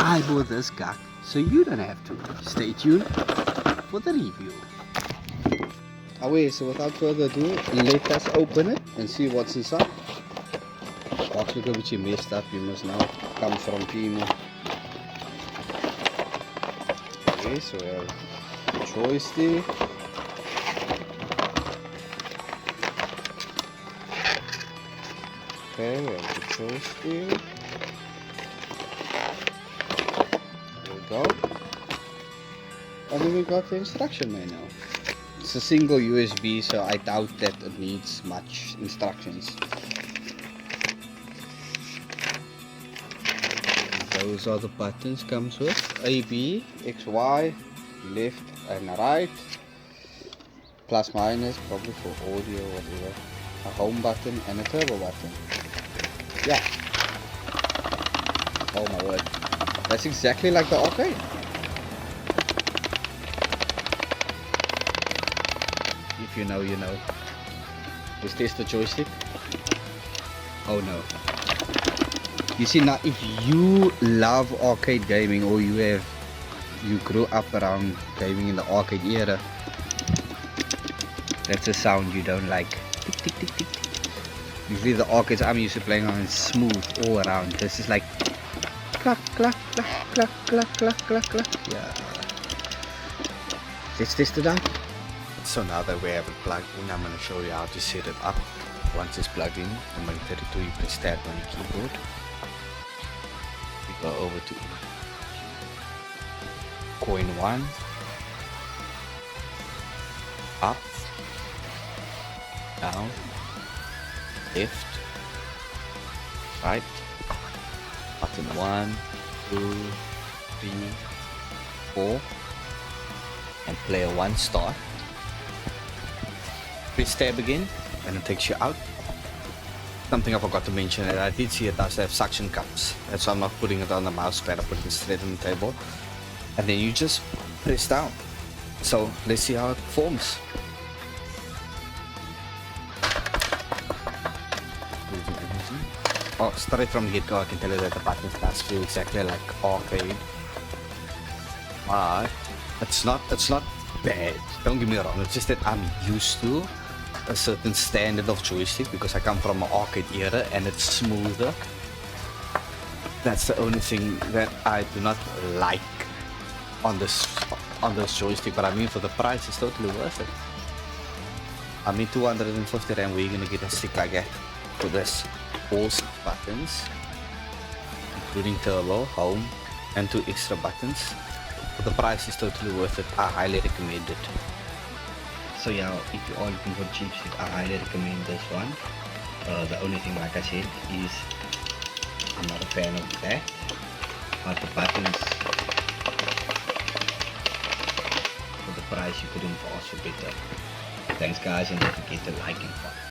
I bought this guy, so you don't have to. Stay tuned for the review. Away, so without further ado, let us open it and see what's inside. Box look a bit messed up, you must know. Comes from Temu. Okay, so we have joystick. Okay, we have the joystick. There we go. And then we got the instruction manual. It's a single USB, so I doubt that it needs much instructions. Those are the buttons comes with A, B, X, Y, left and right, plus minus probably for audio or whatever, a home button and a turbo button. Yeah. Oh my word, that's exactly like the arcade. If you know, you know. Is this the joystick? Oh no. You see, now if you love arcade gaming, or you grew up around gaming in the arcade era, that's a sound you don't like. Tick, tick, tick, tick, tick. Usually the arcades I'm used to playing on is smooth all around. This is like clack, clack, clack, clack, clack, clack, clack, clack. Yeah. Let's test it out. So now that we have it plugged in, I'm going to show you how to set it up. Once it's plugged in, on my 32 you press tab on your keyboard. We go over to coin 1, up, down, left, right, button 1, 2, 3, 4, and player 1 start. Press tab again and it takes you out. Something I forgot to mention, and I did see it does have suction cups. That's why I'm not putting it on the mouse pad, I'm putting it straight on the table. And then you just press down. So let's see how it performs. Oh, straight from the get-go I can tell you that the buttons does feel exactly like arcade. But it's not bad, don't get me wrong, it's just that I'm used to a certain standard of joystick because I come from an arcade era and it's smoother. That's the only thing that I do not like on this joystick, but I mean for the price it's totally worth it. I mean 250 rand, where you gonna get a stick like that for this? All 6 buttons, including turbo, home, and 2 extra buttons. For the price is totally worth it. I highly recommend it. So yeah, if you are looking for cheap stick, I highly recommend this one. The only thing, like I said, is I'm not a fan of that, but the buttons, for the price you couldn't ask for better. Thanks guys, and don't forget to like and follow.